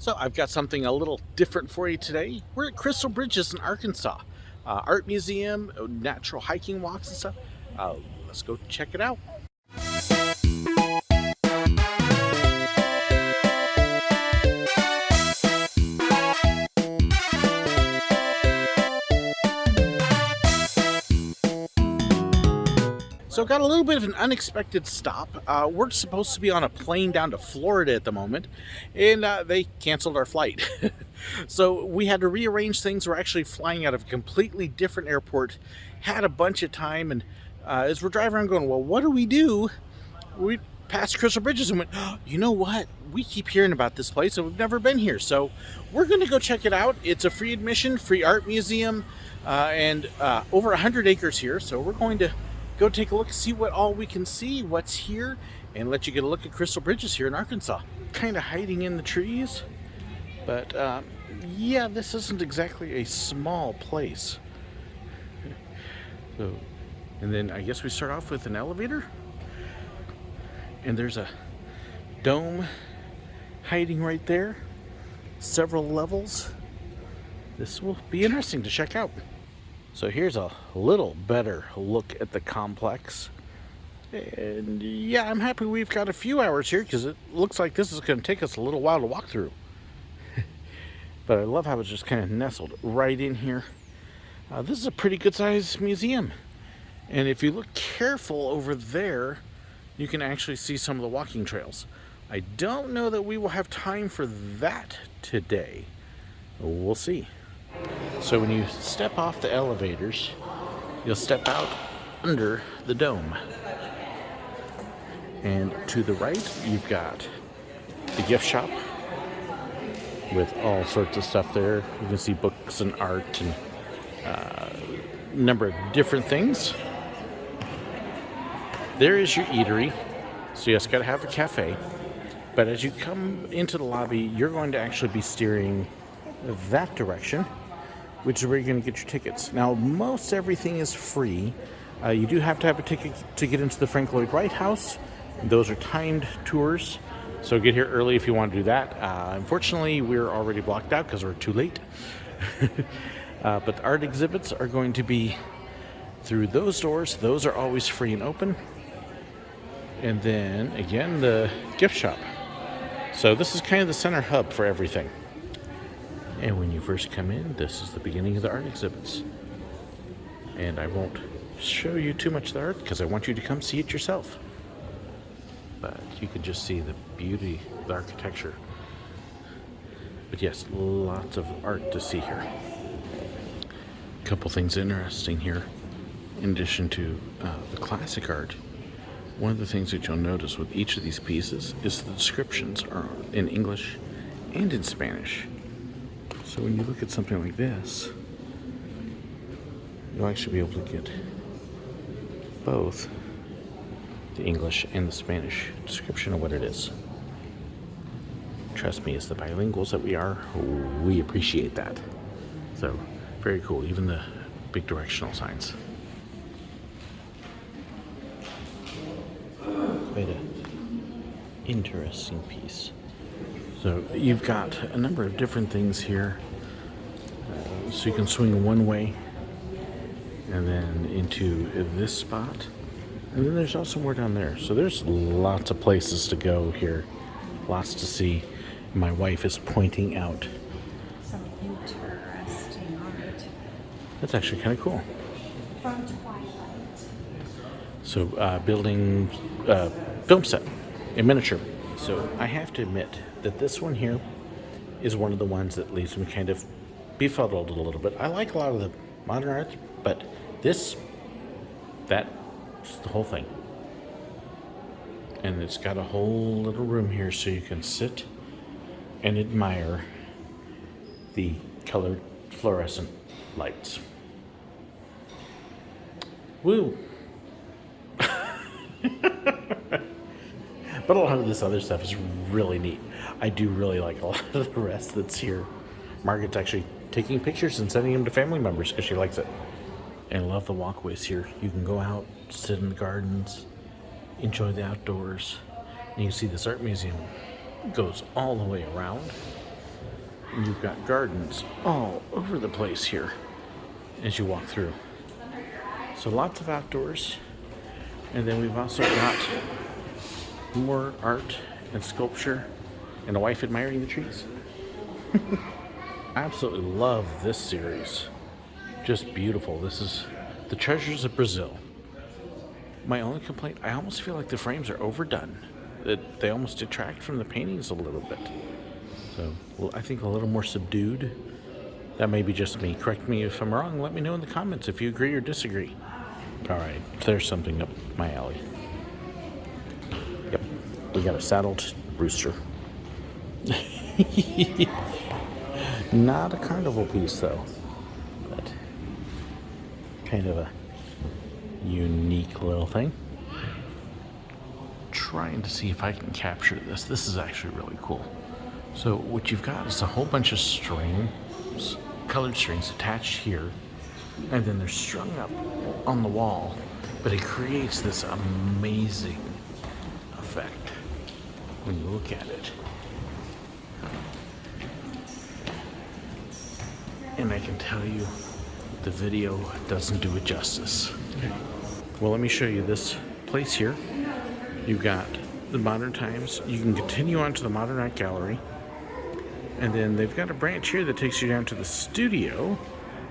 So I've got something a little different for you today. We're at Crystal Bridges in Arkansas. Art museum, natural hiking walks and stuff. Let's go check it out. So got a little bit of an unexpected stop. We're supposed to be on a plane down to Florida at the moment, and they canceled our flight. So we had to rearrange things. We're actually flying out of a completely different airport. Had a bunch of time, and as we're driving around going, well, what do? We passed Crystal Bridges and went, oh, you know what? We keep hearing about this place and we've never been here. So we're going to go check it out. It's a free admission, free art museum, and over 100 acres here. So we're going to go take a look, see what all we can see, what's here, and let you get a look at Crystal Bridges here in Arkansas. Kind of hiding in the trees, but yeah, this isn't exactly a small place. So, and then I guess we start off with an elevator, and there's a dome hiding right there, several levels. This will be interesting to check out. So here's a little better look at the complex. And yeah, I'm happy we've got a few hours here because it looks like this is going to take us a little while to walk through. But I love how it's just kind of nestled right in here. This is a pretty good sized museum. And if you look careful over there, you can actually see some of the walking trails. I don't know that we will have time for that today. We'll see. So when you step off the elevators, you'll step out under the dome. And to the right, you've got the gift shop with all sorts of stuff there. You can see books and art and a number of different things. There is your eatery. So you just got to have a cafe. But as you come into the lobby, you're going to actually be steering that direction, which is where you're going to get your tickets. Now, most everything is free. You do have to have a ticket to get into the Frank Lloyd Wright House. Those are timed tours, so get here early if you want to do that. Unfortunately, we're already blocked out because we're too late. But the art exhibits are going to be through those doors. Those are always free and open. And then, again, the gift shop. So this is kind of the center hub for everything. And when you first come in, this is the beginning of the art exhibits. And I won't show you too much of the art because I want you to come see it yourself. But you can just see the beauty of the architecture. But yes, lots of art to see here. A couple things interesting here. In addition to the classic art, one of the things that you'll notice with each of these pieces is the descriptions are in English and in Spanish. So when you look at something like this, you'll actually be able to get both the English and the Spanish description of what it is. Trust me, as the bilinguals that we are, we appreciate that. So, very cool, even the big directional signs. Quite an interesting piece. So you've got a number of different things here. So you can swing one way and then into this spot. And then there's also more down there. So there's lots of places to go here. Lots to see. My wife is pointing out some interesting art. That's actually kind of cool. From Twilight. So building film set in miniature. So I have to admit that this one here is one of the ones that leaves me kind of befuddled a little bit. I like a lot of the modern art, but that's the whole thing. And it's got a whole little room here so you can sit and admire the colored fluorescent lights. Woo! But a lot of this other stuff is really neat. I do really like a lot of the rest that's here. Margaret's actually taking pictures and sending them to family members because she likes it. And I love the walkways here. You can go out, sit in the gardens, enjoy the outdoors. And you can see this art museum goes all the way around. And you've got gardens all over the place here as you walk through. So lots of outdoors. And then we've also got more art and sculpture and a wife admiring the trees. I absolutely love this series. Just beautiful. This is The Treasures of Brazil. My only complaint, I almost feel like the frames are overdone. That they almost detract from the paintings a little bit. So, well, I think a little more subdued. That may be just me. Correct me if I'm wrong. Let me know in the comments if you agree or disagree. All right, there's something up my alley. Yep, we got a saddled rooster. Not a carnival piece though, but kind of a unique little thing. Trying to see if I can capture this. This is actually really cool. So what you've got is a whole bunch of strings, colored strings attached here, and then they're strung up on the wall, but it creates this amazing effect when you look at it. And I can tell you, the video doesn't do it justice. Well, let me show you this place here. You've got the modern times. You can continue on to the modern art gallery. And then they've got a branch here that takes you down to the studio,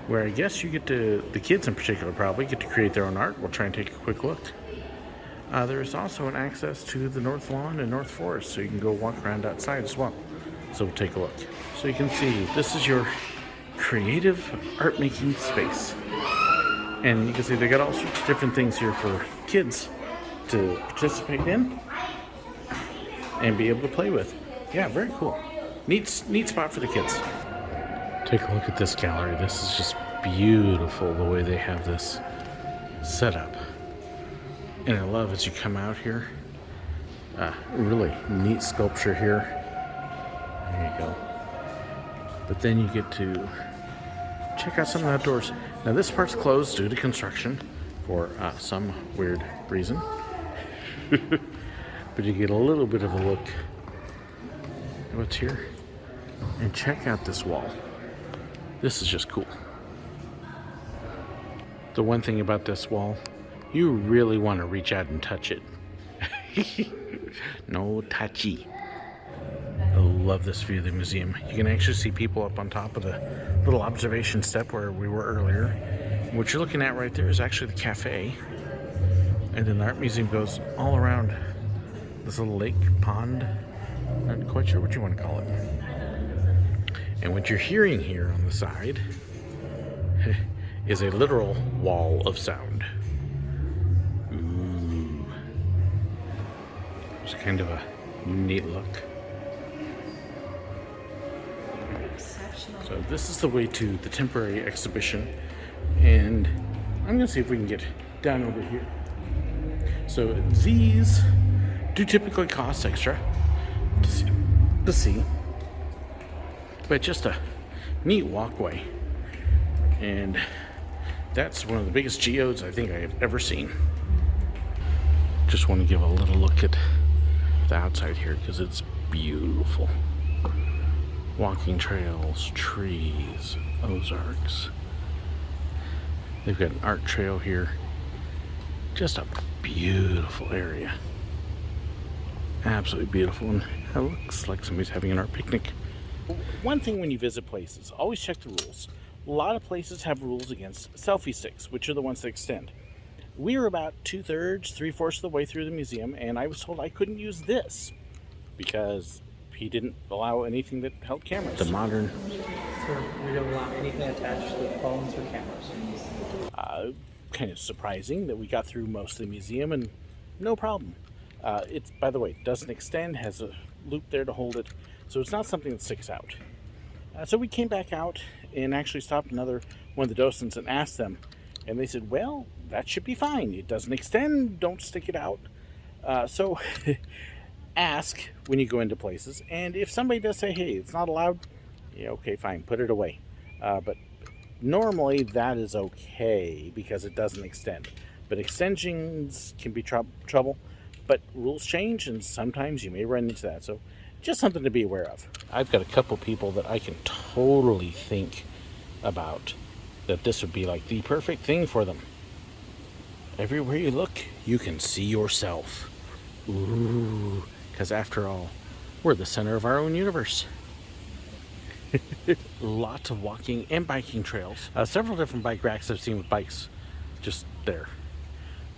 where I guess you get to, the kids in particular probably, get to create their own art. We'll try and take a quick look. There is also an access to the North Lawn and North Forest, so you can go walk around outside as well. So we'll take a look. So you can see, this is your creative art making space. And you can see they got all sorts of different things here for kids to participate in and be able to play with. Yeah, very cool. Neat spot for the kids. Take a look at this gallery. This is just beautiful the way they have this set up. And I love as you come out here, really neat sculpture here. There you go. But then you get to check out some of the outdoors. Now this part's closed due to construction for some weird reason. But you get a little bit of a look at what's here. And check out this wall. This is just cool. The one thing about this wall, you really want to reach out and touch it. No touchy. I love this view of the museum. You can actually see people up on top of the little observation step where we were earlier. What you're looking at right there is actually the cafe. And then the art museum goes all around this little lake pond. Not quite sure what you want to call it. And what you're hearing here on the side is a literal wall of sound. Ooh. It's kind of a neat look. So this is the way to the temporary exhibition. And I'm going to see if we can get down over here. So these do typically cost extra to see. But just a neat walkway. And that's one of the biggest geodes I think I have ever seen. Just want to give a little look at the outside here because it's beautiful. Walking trails, trees, Ozarks. They've got an art trail here. Just a beautiful area. Absolutely beautiful. And it looks like somebody's having an art picnic. One thing when you visit places, always check the rules. A lot of places have rules against selfie sticks, which are the ones that extend. We were about 2/3, 3/4 of the way through the museum, and I was told I couldn't use this because he didn't allow anything that held cameras. The modern... Sir, we don't allow anything attached to phones or cameras. Kind of surprising that we got through most of the museum and no problem. It's, by the way, it doesn't extend, has a loop there to hold it, so it's not something that sticks out. So we came back out and actually stopped another one of the docents and asked them, and they said, well, that should be fine. It doesn't extend, don't stick it out. So ask when you go into places, and if somebody does say, hey, it's not allowed, yeah, okay, fine, put it away. But normally that is okay because it doesn't extend. But extensions can be trouble, but rules change and sometimes you may run into that. So just something to be aware of. I've got a couple people that I can totally think about that this would be like the perfect thing for them. Everywhere you look, you can see yourself. Ooh, because after all, we're the center of our own universe. Lots of walking and biking trails. Several different bike racks I've seen with bikes just there.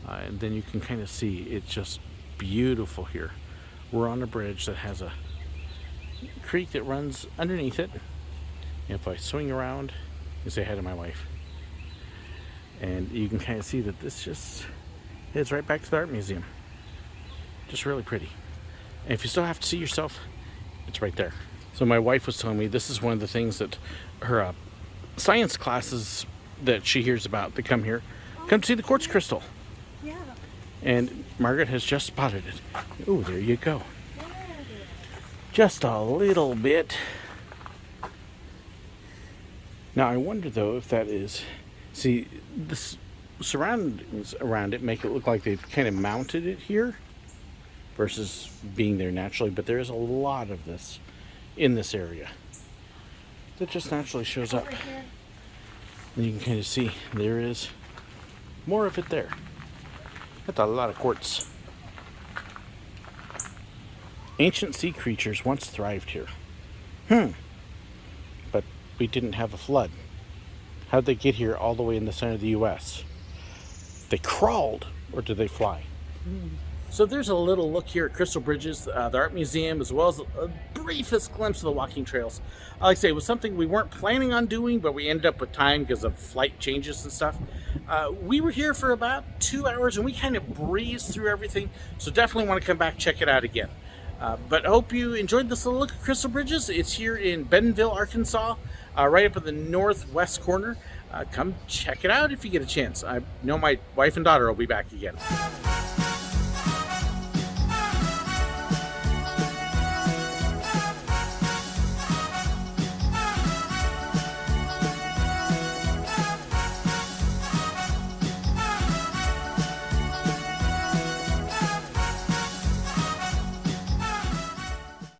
And then you can kind of see it's just beautiful here. We're on a bridge that has a creek that runs underneath it. And if I swing around, you say hi to my wife. And you can kind of see that this just heads right back to the art museum. Just really pretty. And if you still have to see yourself, it's right there. So my wife was telling me this is one of the things that her science classes that she hears about that come here, come to see the quartz crystal. Yeah. And Margaret has just spotted it. Oh, there you go. Just a little bit. Now I wonder though if that is, see, the surroundings around it make it look like they've kind of mounted it here versus being there naturally, but there is a lot of this in this area that just naturally shows up. And you can kind of see there is more of it there. That's a lot of quartz. Ancient sea creatures once thrived here. But we didn't have a flood. How'd they get here all the way in the center of the US? They crawled, or did they fly? So there's a little look here at Crystal Bridges, the art museum, as well as a briefest glimpse of the walking trails. Like I say, it was something we weren't planning on doing, but we ended up with time because of flight changes and stuff. We were here for about 2 hours and we kind of breezed through everything. So definitely want to come back, check it out again. But I hope you enjoyed this little look at Crystal Bridges. It's here in Bentonville, Arkansas, right up in the northwest corner. Come check it out if you get a chance. I know my wife and daughter will be back again.